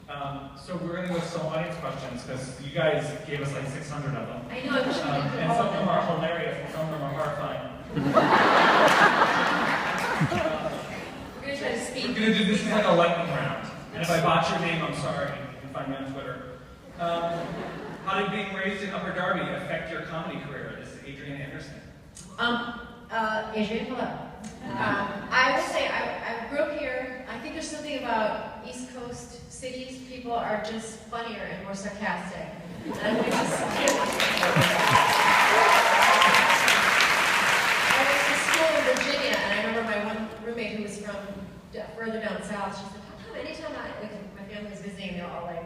So we're going to go with some audience questions because you guys gave us like 600 of them. I know, I wish we could do and all some of of them are hilarious and some of them are horrifying. We're going to try to speak. We're going to do this is like a lightning round. And if I botch your name, I'm sorry. You can find me on Twitter. How did being raised in Upper Darby affect your comedy career? This is Adrian Anderson. Adrian, hello. I would say I grew up here. I think there's something about East Coast cities. People are just funnier and more sarcastic. And I went to school in Virginia, and I remember my one roommate who was from further down south. She said, "How come anytime my family was visiting, they were all like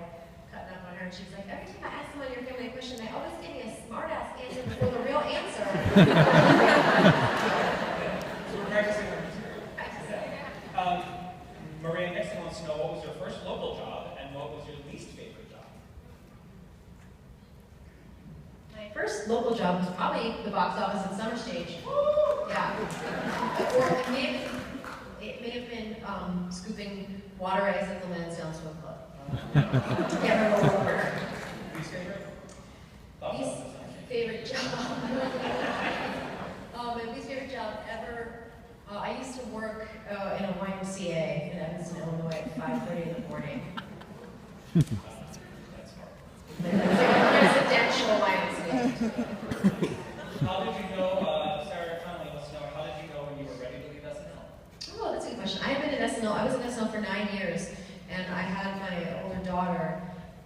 cutting up on her?" And she was like, "Every time I ask someone in your family a question, they always give me a smart-ass answer before the real answer." Practicing. Maria Nixon wants to know what was your first local job and what was your least favorite job? My first local job was probably the box office and Summer Stage. Yeah. Or it may have been scooping water ice at the Lansdowne Swim Club. Yeah, remember. Least favorite? Least favorite job. My least favorite job ever. I used to work in a YMCA in Evanston, Illinois at 5:30 in the morning. That's hard. Residential YMCA. How did you know, Sarah Conley wants to know, how did you know when you were ready to leave SNL? Oh, that's a good question. I've been in SNL, I was in SNL for 9 years, and I had my older daughter,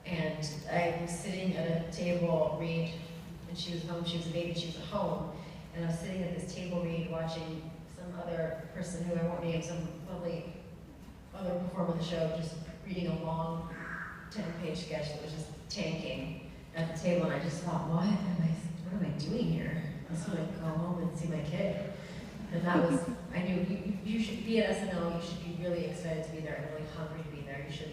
and I was sitting at a table read, and she was home, she was a baby, she was at home, and I was sitting at this table read watching some other person who I won't name, some lovely other performer on the show, just reading a long 10-page sketch that was just tanking at the table, and I just thought, what am I doing here? I just want to go home and see my kid. And that was, I knew you should be at SNL, you should be really excited to be there, and really hungry to be there. You should,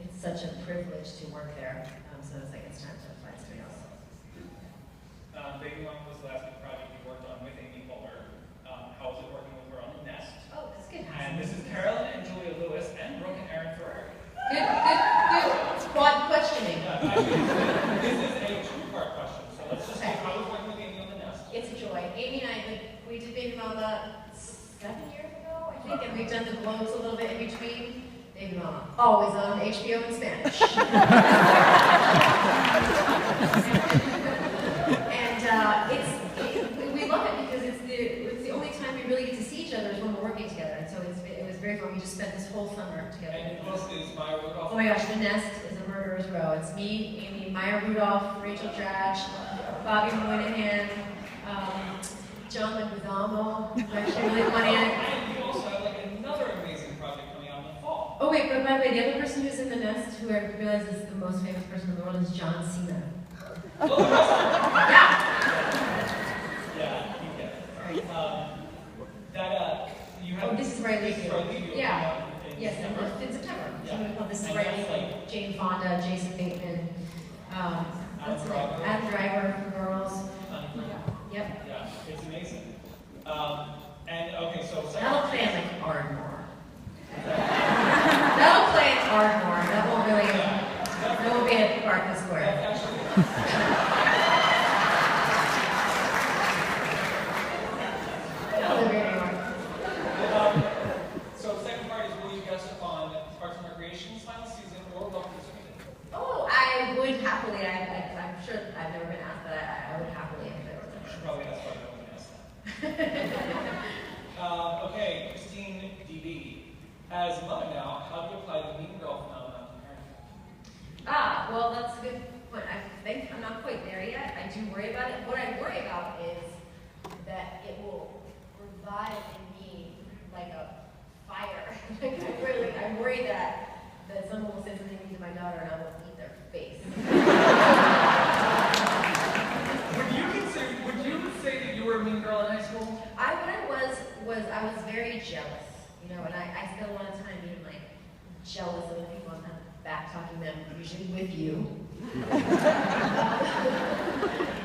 it's such a privilege to work there. So it's like, it's time to find something else. Baby Mom was the last big project you worked on with Amy Poehler. How was it working with her on The Nest? Oh, that's good. And this is Carolyn and Julia Lewis and Brooke and Aaron Ferrari. Good. Squad questioning. This is a two-part question, so let's just see how was working with Amy on The Nest. It's a joy. Amy and I, we did Baby Mama 7 years ago, I think, and we've done the Globes a little bit in between. Baby Mama, always on HBO in Spanish. And we love it because it's the only time we really get to see each other is when we're working together. And so it was very fun. We just spent this whole summer together. And who else is Maya Rudolph? Oh my gosh, The Nest is a murderer's row. It's me, Amy, Maya Rudolph, Rachel Dratch, Bobby Moynihan, John Leguizamo, who's actually really funny. And you also have like another amazing project coming out in the fall. Oh wait, but by the way, the other person who's in The Nest, who I realize is the most famous person in the world, is John Cena. Yeah. Yeah, you get it. You have. Oh, This Is Where I Leave You. Yeah. Yes, in September. Yeah. Something called This Is And Where I that's Leave You. Jane Fonda, Jason Bateman. That's like Adam Driver from Girls. Yep. Yeah, it's amazing. And okay, so That'll play in like Ardmore. That'll play in Ardmore. That won't really. That won't be at Barclays Square. So second part is will you guest on Parks and Recreation's final season or Welcome to Sweden? Oh, I would happily. I'm sure I've never been asked, but I would happily if there was You should probably ask why no one asked that. Okay, Christine DB. As a mother now, how do you apply the mean girl phenomenon to parenting? Well, that's a good point. I think I'm not quite there yet. I do worry about it. What I worry about is that it will revive in me like a fire. I worry that someone will say something to my daughter and I will eat their face. Would you say that you were a mean girl in high school? What I was very jealous, you know, and I spent a lot of time being like jealous of other people and back talking them, usually with you.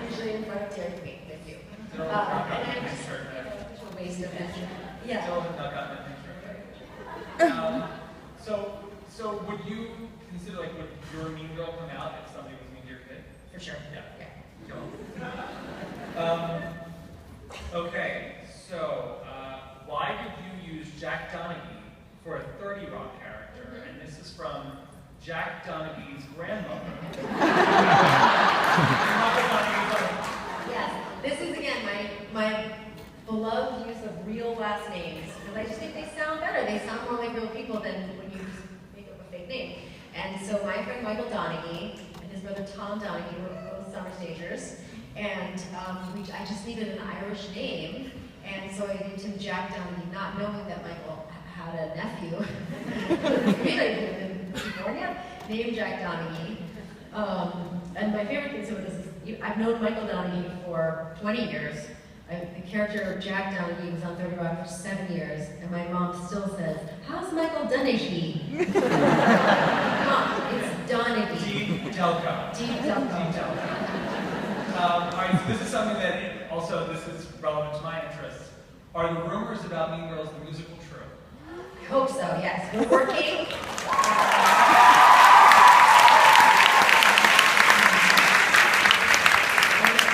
Usually in front of Darby with you. And I'm just such a waste of energy. Yeah. So So would you consider, like, would your mean girl come out if somebody was mean to your kid? For sure. Yeah. Yeah. Okay, so why did you use Jack Donaghy for a 30 Rock character? And this is from Jack Donaghy's grandmother. Yes, this is again my beloved use of real last names, because I just think they sound better. They sound more like real people than when you just make up a fake name. And so my friend Michael Donaghy and his brother Tom Donaghy were both summer stagers, and I just needed an Irish name, and so I named him Jack Donaghy, not knowing that Michael had a nephew in California named Jack Donaghy. And my favorite thing about this is I've known Michael Donaghy for 20 years. The character of Jack Donaghy was on 30 Rock for 7 years, and my mom still says, "How's Michael Donaghy?" Mom, it's Donaghy. Deep Delco. Deep Delco. All right, so this is something that also, this is relevant to my interests. Are the rumors about Mean Girls the musical true? I hope so, yes. We're working.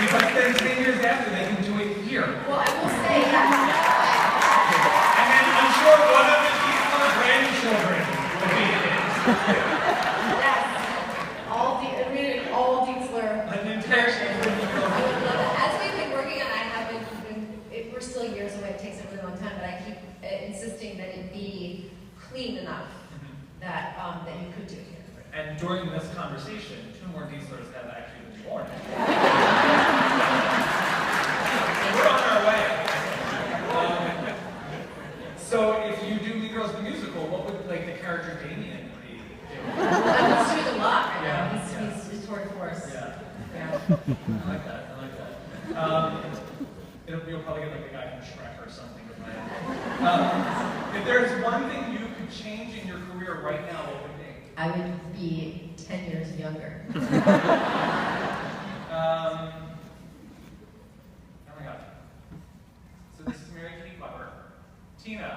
Because then 10 years after, they can do it here. Well, I will say that. And then I'm sure one of the grandchildren will be in it. Yes. All Dietzler. An entire As we've been working on it, we're still years away, it takes a really long time, but I keep insisting that it be clean enough that you could do it here. And during this conversation, 2 more Dietzlers have actually been born. We're on our way. So if you do Mean Girls the musical, what would the character Damien be doing? He's doing a lot right now. Yeah. He's toward force. Yeah. Yeah. I like that. You'll probably get the guy from Shrek or something. If there's one thing you could change in your career right now, what would it be? I would be 10 years younger. Oh my God. So this is Mary Kate Weber. Tina,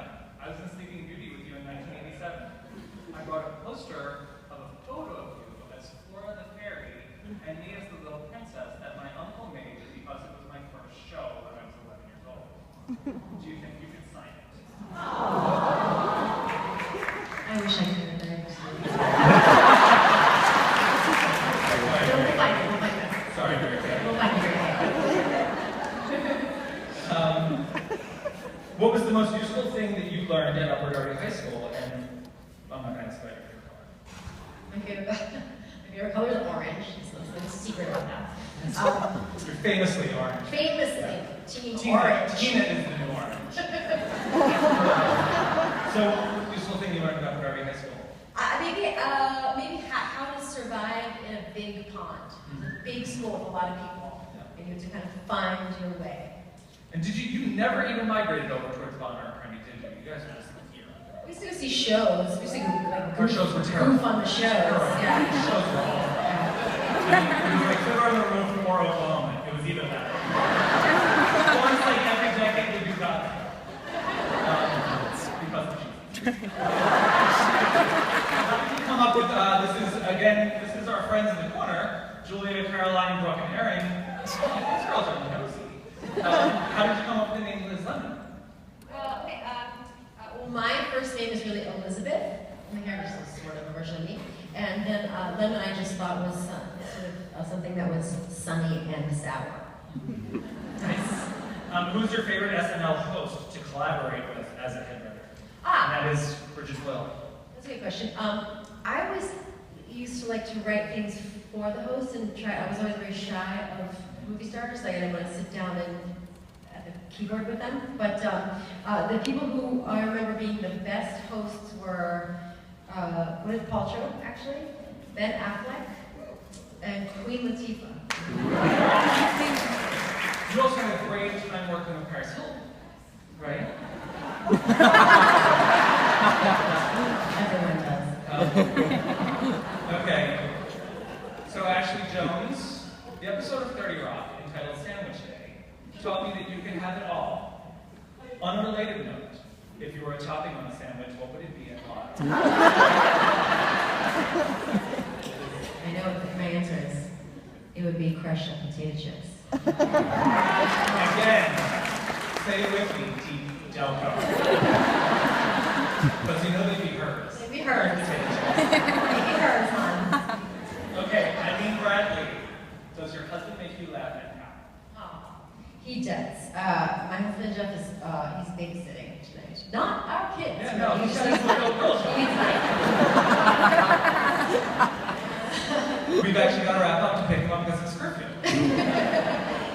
I was in Sleeping Beauty with you in 1987. I brought a poster of a photo of you as Flora the Fairy and me as the little princess that my uncle made because it was my first show when I was 11 years old. Do you think you could sign it? I wish I could have done it. Sorry. What was the most useful thing that you learned at Upper Darby High School? And I'm not going to ask about your favorite color. My favorite color is orange, so there's a secret about that. You're famously orange. Famously, Team Orange. Tina is the new orange. So, useful thing you learned about Darby High School? Maybe how to survive in a big pond. It's a big school with a lot of people, and you have to kind of find your way. And did you never even migrated over towards Bonner or Prairie, did you? You guys were just here. We used to go see shows. We used to go, Our shows were terrible. goof on the shows. Yeah. The shows were awful. It was like further removed from more Oklahoma. It was even better. Once every decade we do that. Because of Jesus. How did you come up with, this is our friends in the corner, Julia, Caroline, Brooke, and Erin. These girls are nosy. How did you come up with the name Liz Lemon? Well, my first name is really Elizabeth. My character's sort of a version of me. And then Lemon I just thought was sort of something that was sunny and sour. Nice. Who's your favorite SNL host to collaborate with as a head writer? And that is Bridget Will. That's a good question. I always used to like to write things for the host and I was always very shy of movie stars. I didn't want to sit down and at the keyboard with them. But the people who I remember being the best hosts were Gwyneth Paltrow, actually, Ben Affleck, and Queen Latifah. You also had a great time working with Paris Hilton, right? Everyone does. Okay. So Ashley Jones, the episode of 30 Rock entitled Sandwich Day taught me that you can have it all. On a related note, if you were a topping on a sandwich, what would it be and why? chips. Again, say it with me, Deep Delco. But you know they'd be hers. They'd be hers. They'd be hers, hon. Okay, Eileen Bradley, does your husband make you laugh and how? Oh, he does. My husband Jeff is he's babysitting tonight. Not our kids. Yeah, no, he's just got his little girl show. We've actually got to wrap up to pick him up because it's curfew.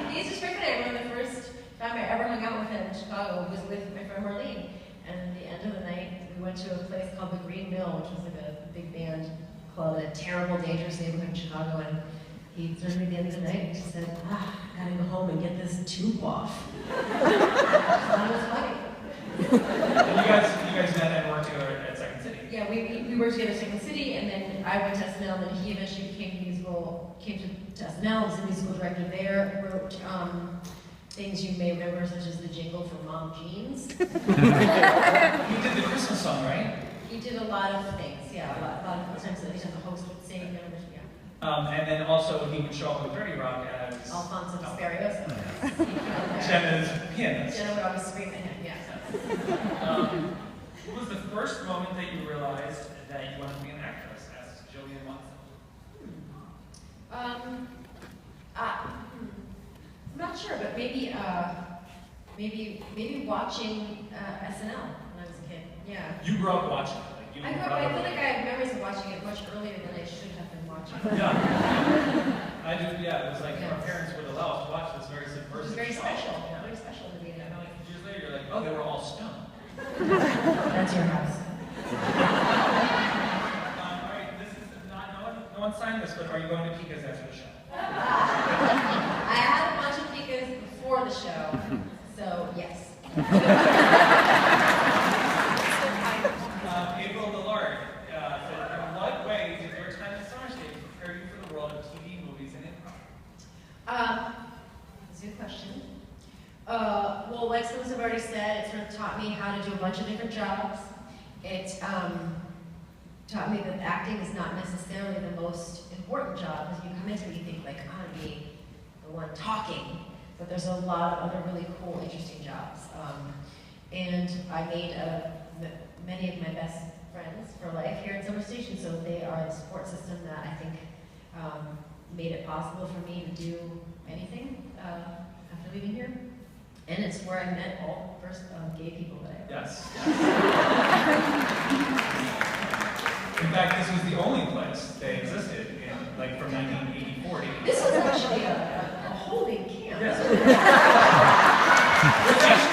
He's just freaking out. One of the first time I ever hung out with him in Chicago was with my friend Marlene. And at the end of the night, we went to a place called the Green Mill, which was like a big band club in a terrible, dangerous neighborhood in Chicago. And he turned to me at the end of the night and he said, I gotta go home and get this tube off. I thought it was funny. And you guys met and worked together at Second City. Yeah, we worked together at Second City, and then I went to SNL, and then he eventually came to SNL, was the musical director there, wrote things you may remember, such as the jingle for Mom Jeans. You did the Christmas song, right? He did a lot of things, yeah, a lot of times that the host would sing, yeah. And then also he would show up with 30 Rock as Alfonso Desperioso. Jenna's pianist. Jenna would always scream at him, yeah. What was the first moment that you realized that you wanted to be an actress, as Jillian Watson? I'm not sure, but maybe watching SNL when I was a kid. Yeah. You grew up watching it. Like, you I feel like I have memories of watching it much earlier than I should have been watching it. Yeah. I do, yeah, it was like our parents would allow us to watch this very subversive It was very show. special. Very special to me. And then like years later, you're like, oh, they were all stoned. That's your house. All right, this is not, no one signed this, but are you going to Pika's after the show? I had a bunch of Pikas before the show, so yes. April Dillard said, in what way did your time at Summer Stage prepare you for the world of TV, movies, and improv? That's a good question. Well, like some have already said, it sort of taught me how to do a bunch of different jobs. It taught me that acting is not necessarily the most important job, because you come into it, you think, like, I'm gonna be the one talking, but there's a lot of other really cool, interesting jobs. And I made many of my best friends for life here at Summer Station, so they are the support system that I think made it possible for me to do anything after leaving here. And it's where I met all the first gay people that I ever met. Yes. In fact, this was the only place they existed in, like, from 1984 to 84. This was actually a holding camp. Yes. With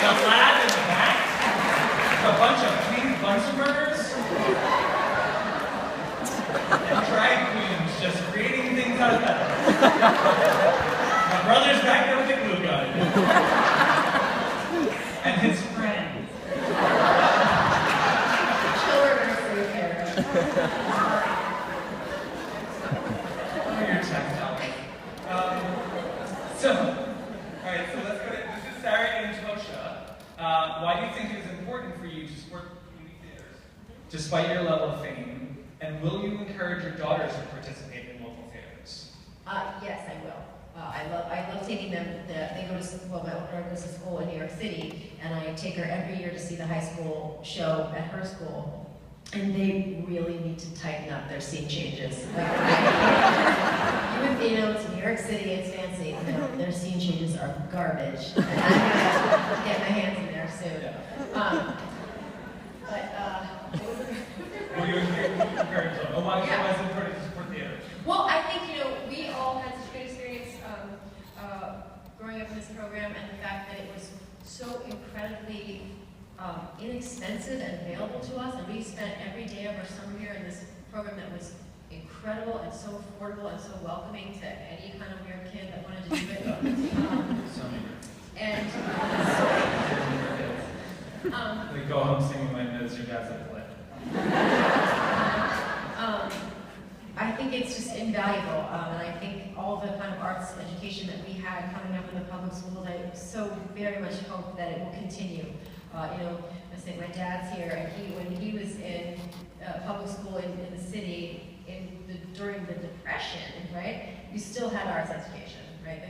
a lab in the back, a bunch of clean Bunsen burners, and drag queens just creating things out of that. My brother's back there with a glue gun. And his friends. Children are free here. Oh, you're technology. So, all right, so let's go to, this is Sarah and Tosha. Why do you think it is important for you to support community theaters, despite your level of fame? And will you encourage your daughters to participate in local theaters? Yes, I will. I love taking them. They go to school. Well, my older daughter goes to school in New York City, and I take her every year to see the high school show at her school. And they really need to tighten up their scene changes. Like, it's New York City, it's fancy. Their scene changes are garbage. And I'm gonna get my hands in there soon. Will you encourage them? Oh, why is it important to support theater? Well, I think, we all had such a good experience growing up in this program, and the fact that it was so incredibly inexpensive and available to us, and we spent every day of our summer year in this program that was incredible and so affordable and so welcoming to any kind of weird kid that wanted to do it. And they go home singing my notes, your dad's like, what? I think it's just invaluable, and I think all the kind of arts education that we had coming up in the public schools, I so very much hope that it will continue. I say my dad's here, and when he was in public school in the city during the Depression, right? You still had arts education, right?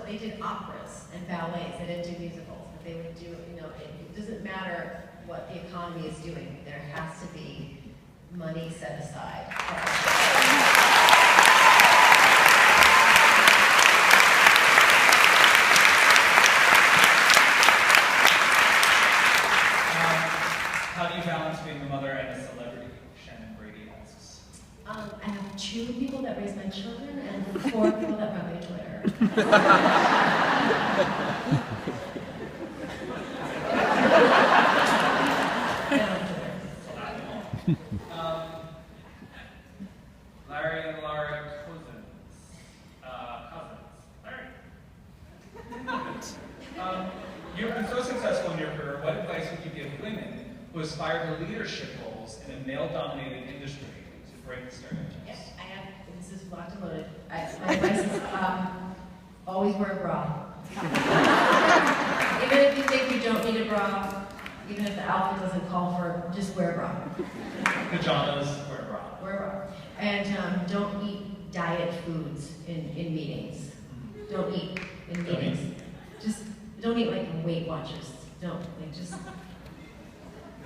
They did operas and ballets. They didn't do musicals, but they would do, it doesn't matter what the economy is doing. There has to be money set aside. How do you balance being a mother and a celebrity? Shannon Brady asks. I have 2 people that raise my children and 4 people that run my Twitter. Larry and Laura cousins. Larry. You've been so successful in your career. What advice would you give women who aspire to leadership roles in a male-dominated industry to break the stereotypes? Yes, I have. This is locked and loaded. My advice is always wear a bra. Even if you think you don't need a bra, even if the outfit doesn't call for, just wear a bra. Pajamas, wear a bra. Wear a bra. And don't eat diet foods in meetings. Don't eat in meetings. Just don't eat like Weight Watchers. Don't, just...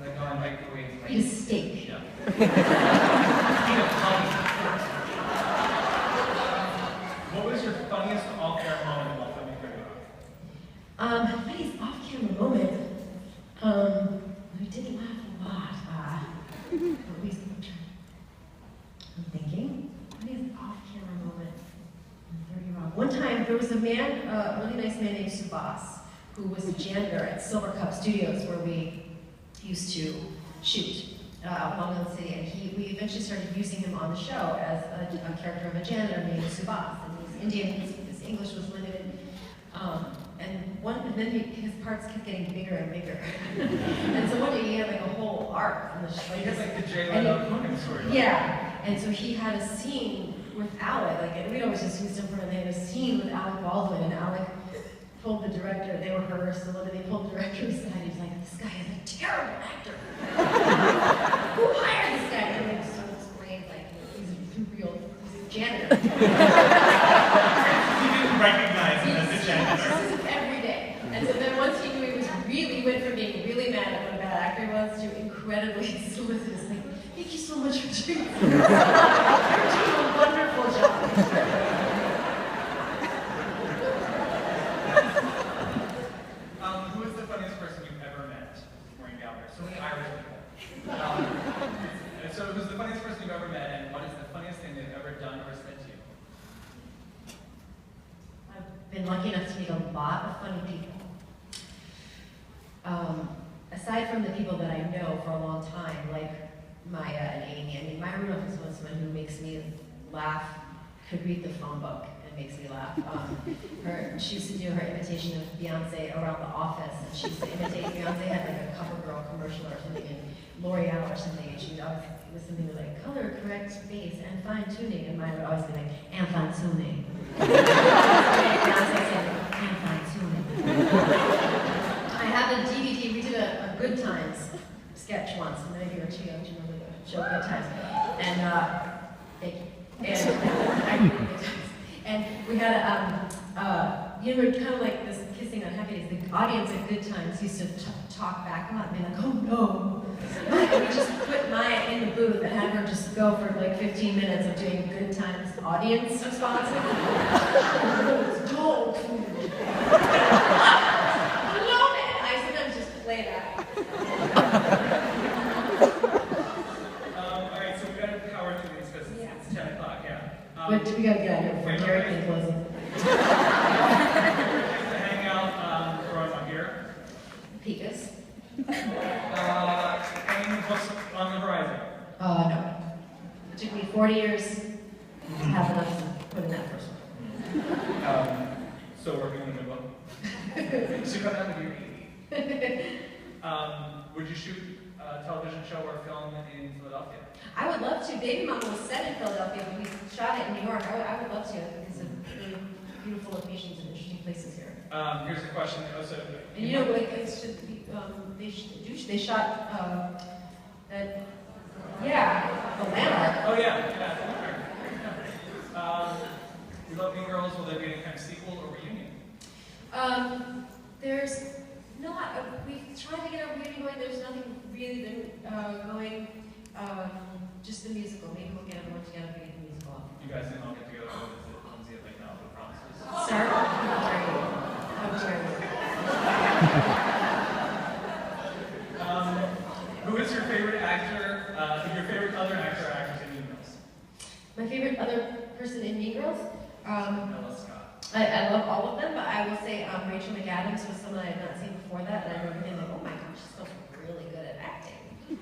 Like on microwave. Eat a steak. Yeah. Eat a pie. What was your funniest off-air moment while filming Radio? Funniest off-camera moment. We did laugh a lot. At least I'm thinking. Funniest off-camera moment in 30 Rock. One time there was a man, a really nice man named Subas, who was a janitor at Silver Cup Studios, where we used to shoot out in Long Island City, and we eventually started using him on the show as a character of a janitor named Subas. And he's Indian, his English was limited, and then his parts kept getting bigger and bigger. And so one day he had like a whole arc on the show. He had like the J. Leno Conan story. Yeah, and so he had a scene with Alec, and we'd always just used him for, and they had a scene with Alec Baldwin, and Alec pulled the director, they rehearsed, and they pulled the director aside, he was like, this guy is a terrible actor. Who hired this guy? And they sort of explained, like, he's a real janitor. He didn't recognize him as a janitor. This is every day. And so then once he knew he went from being really mad at what a bad actor he was to incredibly solicitous, like, thank you so much for doing this. You're doing a wonderful job. Who is the funniest person you've ever met? Maureen Gallagher. So many Irish people. So who's the funniest person you've ever met, and what is the funniest thing they've ever done or said to you? I've been lucky enough to meet a lot of funny people. Aside from the people that I know for a long time, like Maya and Amy. I mean, Maya Rudolph is someone who makes me laugh, could read the phone book and makes me laugh. She used to do her imitation of Beyonce around the office, and she used to imitate Beyonce had like a CoverGirl commercial or something, and L'Oreal or something, and she would always, it was something like color correct space and fine tuning, and Maya would always be like, and fine tuning. Beyonce said, and fine tuning. I have a DVD, we did a Good Times sketch once, and maybe you were too young to remember the show Good Times. And, thank you. And we had we were kind of like this kissing on Happy Days. The audience at Good Times used to talk back a lot and be like, oh no. And we just put Maya in the booth and had her just go for like 15 minutes of doing Good Times audience responses. Don't. Play that. Alright, so we've got to power through these because it's 10 o'clock, yeah. But we got to get out of here before Derek can close it. To hang out from here. Pecos. Any books on the horizon? No. It took me 40 years to have enough to put in that first one. So working on a new book. So you got that with your would you shoot a television show or film in Philadelphia? I would love to. Baby Mama was set in Philadelphia, but we shot it in New York. I would love to because of really beautiful locations and interesting places here. Here's a question. Also, and you know, like it's just, they shot at the Landmark. Oh yeah. We love Mean Girls. Will there be any kind of My favorite other person in Mean Girls? Ella Scott. I love all of them, but I will say Rachel McAdams was someone I had not seen before that, and I remember being like, oh my gosh, she's so really good at acting.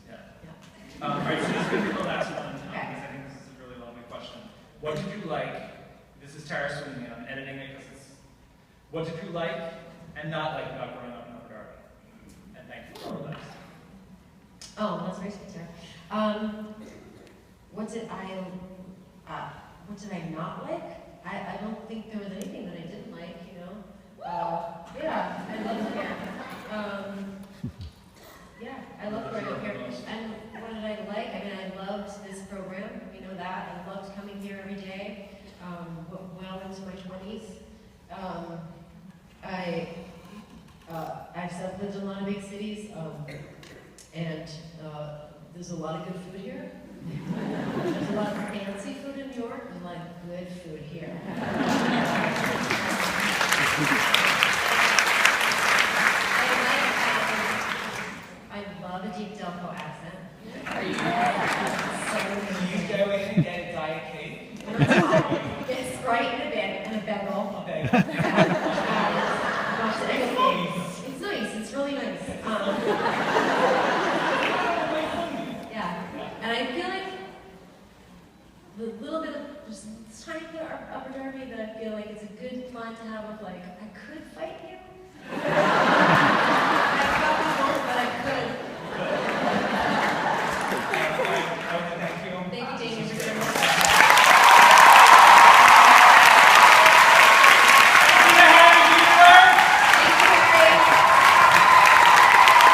Yeah. All right, so this is going to be the last one, because I think this is a really lovely question. What did you like? This is Tara Sweeney. I'm editing it because it's. What did you like and not like about growing up in Upper Darby? And thank you for all of that. Oh, that's very sweet, Sarah. What did I not like? I don't think there was anything that I didn't like, you know. Yeah, I loved it here. Yeah, I love growing up here. And what did I like? I mean, I loved this program, you know that. I loved coming here every day, well into my 20s. I've lived in a lot of big cities, and there's a lot of good food here. There's a lot of fancy food in New York, and a lot of good food here. I love a deep Delco accent. You go in and get a Diet Cake. It's Sprite and a bagel. Okay. It's nice. It's really nice. Yeah, and I feel like the little bit of just tiny bit of Upper Darby that I feel like it's a good fun to have of like I could fight here.